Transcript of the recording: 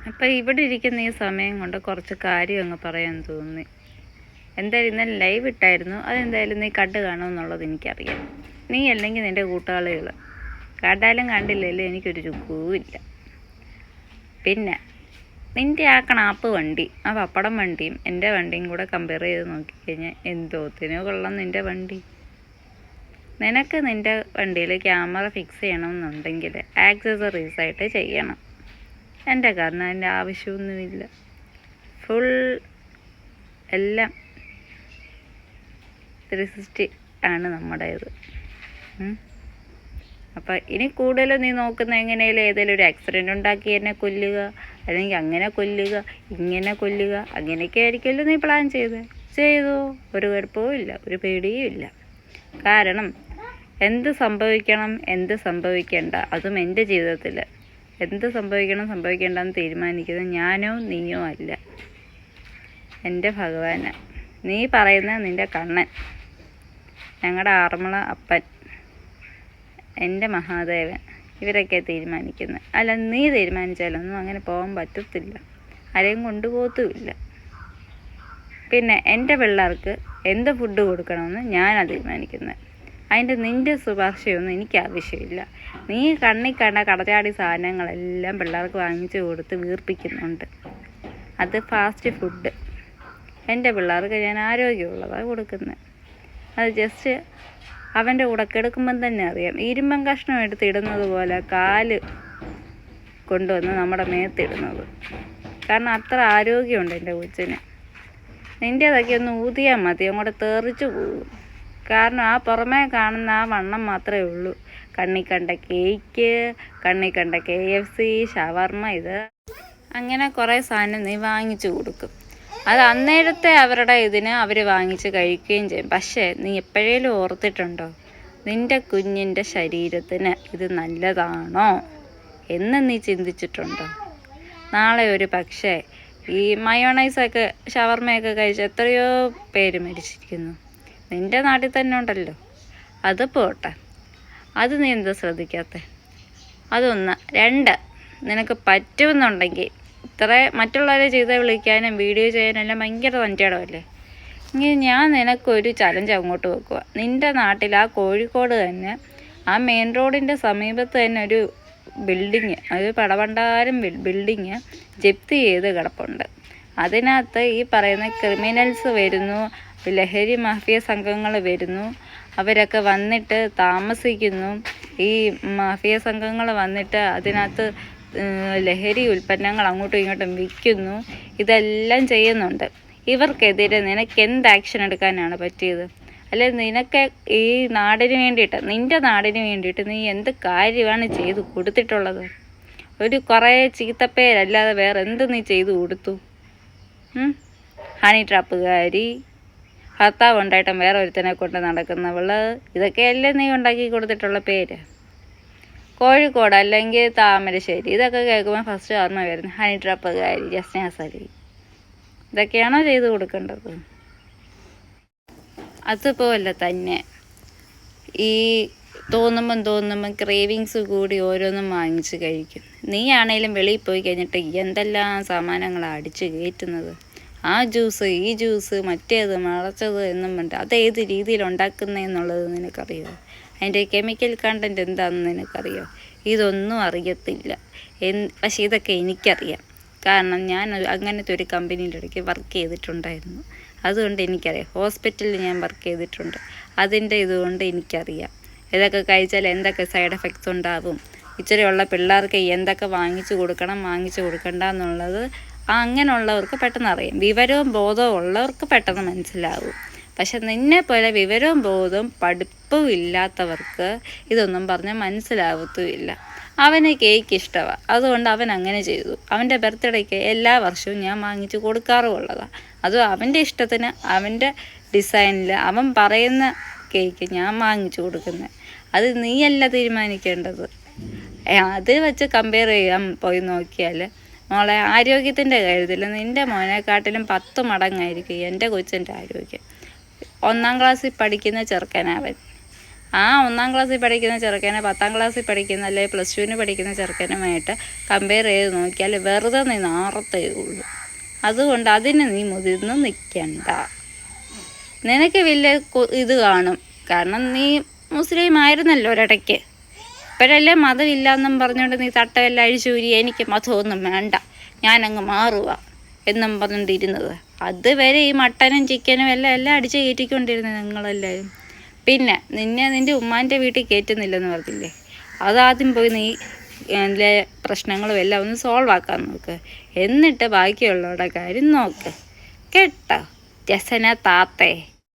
അപ്പം ഇവിടെ ഇരിക്കുന്ന ഈ സമയം കൊണ്ട് കുറച്ച് കാര്യം അങ്ങ് പറയാൻ തോന്നി. എന്തായാലും ഇന്നലെ ലൈവ് ഇട്ടായിരുന്നു, അതെന്തായാലും നീ കണ്ടു കാണുമെന്നുള്ളത് എനിക്കറിയാം. നീ അല്ലെങ്കിൽ നിൻ്റെ കൂട്ടാളികൾ കണ്ടാലും കണ്ടില്ലല്ലോ എനിക്കൊരു ചുക്കുമില്ല. പിന്നെ നിൻ്റെ ആ കണാപ്പ് വണ്ടി, ആ പപ്പടം വണ്ടിയും എൻ്റെ വണ്ടിയും കൂടെ കമ്പയർ ചെയ്ത് നോക്കിക്കഴിഞ്ഞാൽ എന്തോത്തിനോ കൊള്ളാം നിൻ്റെ വണ്ടി. നിനക്ക് നിൻ്റെ വണ്ടിയിൽ ക്യാമറ ഫിക്സ് ചെയ്യണമെന്നുണ്ടെങ്കിൽ ആക്സസറീസായിട്ട് ചെയ്യണം. എൻ്റെ കാരണം അതിൻ്റെ ആവശ്യമൊന്നുമില്ല. ഫുൾ എല്ലാം 360 ആണ് നമ്മുടേത്. അപ്പം ഇനി കൂടുതലും നീ നോക്കുന്ന എങ്ങനെയാലും ഏതെങ്കിലും ഒരു ആക്സിഡൻ്റ് ഉണ്ടാക്കി എന്നെ കൊല്ലുക, അല്ലെങ്കിൽ അങ്ങനെ കൊല്ലുക, ഇങ്ങനെ കൊല്ലുക, അങ്ങനെയൊക്കെ ആയിരിക്കുമല്ലോ നീ പ്ലാൻ ചെയ്തു. ഒരു കുഴപ്പവും ഇല്ല, ഒരു പേടിയും ഇല്ല. കാരണം എന്ത് സംഭവിക്കണം, എന്ത് സംഭവിക്കേണ്ട, അതും എൻ്റെ ജീവിതത്തിൽ എന്ത് സംഭവിക്കണം സംഭവിക്കേണ്ടെന്ന് തീരുമാനിക്കുന്നത് ഞാനോ നീയോ അല്ല, എൻ്റെ ഭഗവാന്. നീ പറയുന്ന നിൻ്റെ കണ്ണൻ, ഞങ്ങളുടെ ആറന്മുള അപ്പൻ, എൻ്റെ മഹാദേവൻ, ഇവരൊക്കെ തീരുമാനിക്കുന്നത്. അല്ല, നീ തീരുമാനിച്ചാലൊന്നും അങ്ങനെ പോകാൻ പറ്റത്തില്ല, ആരെയും കൊണ്ടുപോകത്തുമില്ല. പിന്നെ എൻ്റെ പിള്ളേർക്ക് എന്ത് ഫുഡ് കൊടുക്കണമെന്ന് ഞാനാണ് തീരുമാനിക്കുന്നത്. അതിൻ്റെ നിൻ്റെ ശുപാർശയൊന്നും എനിക്ക് ആവശ്യമില്ല. നീ കണ്ണിൽ കണ്ട കടച്ചാടി സാധനങ്ങളെല്ലാം പിള്ളേർക്ക് വാങ്ങിച്ചു കൊടുത്ത് വീർപ്പിക്കുന്നുണ്ട്. അത് ഫാസ്റ്റ് ഫുഡ്. എൻ്റെ പിള്ളേർക്ക് ഞാൻ ആരോഗ്യമുള്ളതാണ് കൊടുക്കുന്നത്. അത് ജസ്റ്റ് അവൻ്റെ കൂടെ കിടക്കുമ്പം തന്നെ അറിയാം, ഇരുമ്പം കഷ്ണം എടുത്തിടുന്നത് പോലെ കാല് കൊണ്ടുവന്ന് നമ്മുടെ മേത്തിടുന്നത്. കാരണം അത്ര ആരോഗ്യമുണ്ട് എൻ്റെ കൊച്ചിന്. നിൻ്റേതൊക്കെ ഒന്ന് ഊതിയാൽ മതി, അങ്ങോട്ട് തെറിച്ചു പോകും. കാരണം ആ പുറമേ കാണുന്ന ആ വണ്ണം മാത്രമേ ഉള്ളൂ. കണ്ണി കണ്ട കേക്ക്, കണ്ണി കണ്ട KFC, ഷവർമ്മ, ഇത് അങ്ങനെ കുറേ സാധനം നീ വാങ്ങിച്ചു കൊടുക്കും. അത് അന്നേരത്തെ അവരുടെ ഇതിന് അവർ വാങ്ങിച്ച് കഴിക്കുകയും ചെയ്യും. പക്ഷേ നീ എപ്പോഴേലും ഓർത്തിട്ടുണ്ടോ നിൻ്റെ കുഞ്ഞിൻ്റെ ശരീരത്തിന് ഇത് നല്ലതാണോ എന്ന് നീ ചിന്തിച്ചിട്ടുണ്ടോ? നാളെ ഒരു പക്ഷേ ഈ മയോണൈസൊക്കെ ഷവർമ്മയൊക്കെ കഴിച്ച് എത്രയോ പേര് മരിച്ചിരിക്കുന്നു. നിൻ്റെ നാട്ടിൽ തന്നെ ഉണ്ടല്ലോ. അത് പോട്ടെ, അത് നീ എന്താ ശ്രദ്ധിക്കാത്ത? അതൊന്ന്. രണ്ട്, നിനക്ക് പറ്റുമെന്നുണ്ടെങ്കിൽ ഇത്ര മറ്റുള്ളവരെ ചെയ്ത് വിളിക്കാനും വീഡിയോ ചെയ്യാനെല്ലാം ഭയങ്കര തൻ്റെടമല്ലേ. ഇങ്ങനെ ഞാൻ നിനക്കൊരു ചലഞ്ച് അങ്ങോട്ട് വെക്കുക. നിൻ്റെ നാട്ടിൽ ആ കോഴിക്കോട് തന്നെ ആ മെയിൻ റോഡിൻ്റെ സമീപത്ത് തന്നെ ഒരു ബിൽഡിങ്, ഒരു പടപണ്ടാരം ബിൽഡിങ് ജപ്തി ചെയ്ത് കിടപ്പുണ്ട്. അതിനകത്ത് ഈ പറയുന്ന ക്രിമിനൽസ് വരുന്നു, ലഹരി മാഫിയ സംഘങ്ങൾ വരുന്നു, അവരൊക്കെ വന്നിട്ട് താമസിക്കുന്നു. ഈ മാഫിയ സംഘങ്ങൾ വന്നിട്ട് അതിനകത്ത് ലഹരി ഉൽപ്പന്നങ്ങൾ അങ്ങോട്ടും ഇങ്ങോട്ടും വിൽക്കുന്നു. ഇതെല്ലാം ചെയ്യുന്നുണ്ട്. ഇവർക്കെതിരെ നിനക്ക് എന്ത് ആക്ഷൻ എടുക്കാനാണ് പറ്റിയത്? അല്ലെ നിനക്ക് ഈ നാടിന് വേണ്ടിയിട്ട്, നിൻ്റെ നാടിന് വേണ്ടിയിട്ട് നീ എന്ത് കാര്യമാണ് ചെയ്തു കൊടുത്തിട്ടുള്ളത്? ഒരു കുറേ ചീത്തപ്പേരല്ലാതെ വേറെ എന്ത് നീ ചെയ്തു കൊടുത്തു? ഹണി ട്രാപ്പുകാരി, ഭർത്താവ് ഉണ്ടായിട്ടും വേറെ ഒരുത്തനെ കൊണ്ട് നടക്കുന്നവള്, ഇതൊക്കെയല്ലേ നീ ഉണ്ടാക്കി കൊടുത്തിട്ടുള്ള പേര്? കോഴിക്കോട് അല്ലെങ്കിൽ താമരശ്ശേരി, ഇതൊക്കെ കേൾക്കുമ്പോൾ ഫസ്റ്റ് ഓർമ്മ വരുന്നത് ഹണി ട്രാപ്പുകാരി, ജസ്ന സലി. ഇതൊക്കെയാണോ ചെയ്തു കൊടുക്കേണ്ടത്? അതുപോലെ തന്നെ ഈ തോന്നുമ്പം ക്രേവിങ്സ് കൂടി ഓരോന്നും വാങ്ങിച്ച് കഴിക്കും. നീ ആണേലും വെളിയിൽ പോയി കഴിഞ്ഞിട്ട് എന്തെല്ലാം സാമാനങ്ങളാണ് അടിച്ച് കയറ്റുന്നത്. ആ ജ്യൂസ്, ഈ ജ്യൂസ്, മറ്റേത് മറച്ചത് എന്നും പറഞ്ഞിട്ട് അതേത് രീതിയിൽ ഉണ്ടാക്കുന്നതെന്നുള്ളത് നിനക്കറിയോ? അതിൻ്റെ കെമിക്കൽ കണ്ടൻറ്റ് എന്താണെന്ന് നിനക്കറിയോ? ഇതൊന്നും അറിയത്തില്ല. പക്ഷേ ഇതൊക്കെ എനിക്കറിയാം. കാരണം ഞാൻ അങ്ങനത്തെ ഒരു കമ്പനിയുടെ ഇടയ്ക്ക് വർക്ക് ചെയ്തിട്ടുണ്ടായിരുന്നു. അതുകൊണ്ട് എനിക്കറിയാം. ഹോസ്പിറ്റലിൽ ഞാൻ വർക്ക് ചെയ്തിട്ടുണ്ട്. അതിൻ്റെ ഇതുകൊണ്ട് എനിക്കറിയാം ഇതൊക്കെ കഴിച്ചാൽ എന്തൊക്കെ സൈഡ് എഫക്ട്സ് ഉണ്ടാവും, ഇച്ചിരിയുള്ള പിള്ളേർക്ക് എന്തൊക്കെ വാങ്ങിച്ചു കൊടുക്കണം, വാങ്ങിച്ചു കൊടുക്കണ്ട എന്നുള്ളത് അങ്ങനെയുള്ളവർക്ക് പെട്ടെന്ന് അറിയാം. വിവരവും ബോധവും ഉള്ളവർക്ക് പെട്ടെന്ന് മനസ്സിലാവും. പക്ഷെ നിന്നെപ്പോലെ വിവരവും ബോധവും പഠിപ്പും ഇല്ലാത്തവർക്ക് ഇതൊന്നും പറഞ്ഞാൽ മനസ്സിലാവത്തുമില്ല. അവന് കേക്ക് ഇഷ്ടമാണ്, അതുകൊണ്ട് അവൻ അങ്ങനെ ചെയ്തു. അവൻ്റെ ബർത്ത്ഡേക്ക് എല്ലാ വർഷവും ഞാൻ വാങ്ങിച്ചു കൊടുക്കാറുമുള്ളതാണ്. അതും അവൻ്റെ ഇഷ്ടത്തിന്, അവൻ്റെ ഡിസൈനിൽ അവൻ പറയുന്ന കേക്ക് ഞാൻ വാങ്ങിച്ചു കൊടുക്കുന്നത്. അത് നീയല്ല തീരുമാനിക്കേണ്ടത്. അത് വെച്ച് കമ്പയർ ചെയ്യാൻ പോയി നോക്കിയാൽ മോളെ, ആരോഗ്യത്തിൻ്റെ കാര്യത്തിൽ നിൻ്റെ മോനെക്കാട്ടിലും 10 മടങ്ങായിരിക്കും എൻ്റെ കൊച്ചിൻ്റെ ആരോഗ്യം. 1ാം ക്ലാസ്സിൽ പഠിക്കുന്ന ചെറുക്കനവൻ. ആ 1-ാം ക്ലാസ്സിൽ പഠിക്കുന്ന ചെറുക്കനെ 10-ാം ക്ലാസ്സിൽ പഠിക്കുന്ന അല്ലെങ്കിൽ +2-ന് പഠിക്കുന്ന ചെറുക്കനുമായിട്ട് കമ്പയർ ചെയ്ത് നോക്കിയാൽ വെറുതെ നീ നാറത്തേ ഉള്ളൂ. അതുകൊണ്ട് അതിന് നീ മുതിർന്ന് നിൽക്കണ്ട. നിനക്ക് വലിയ ഇത് കാണും, കാരണം നീ മുസ്ലിം ആയിരുന്നല്ലോ ഒരിടയ്ക്ക്. ഇപ്പോഴല്ലേ മതമില്ലാന്നും പറഞ്ഞുകൊണ്ട് നീ തട്ടമെല്ലാം അഴിച്ചൂരി എനിക്ക് മതമൊന്നും വേണ്ട, ഞാനങ്ങ് മാറുക എന്നും പറഞ്ഞുകൊണ്ടിരുന്നത്. അതുവരെ ഈ മട്ടനും ചിക്കനും എല്ലാം അടിച്ച് കയറ്റിക്കൊണ്ടിരുന്നത് നിങ്ങളെല്ലാവരും. പിന്നെ നിന്റെ ഉമ്മാൻ്റെ വീട്ടിൽ കയറ്റുന്നില്ലെന്ന് പറഞ്ഞില്ലേ, അതാദ്യം പോയി നീ എല്ലാ പ്രശ്നങ്ങളും എല്ലാം ഒന്ന് സോൾവ് ആക്കാൻ നോക്ക്. എന്നിട്ട് ബാക്കിയുള്ളവരുടെ കാര്യം നോക്ക് കേട്ടോ. ജസന താത്തേ.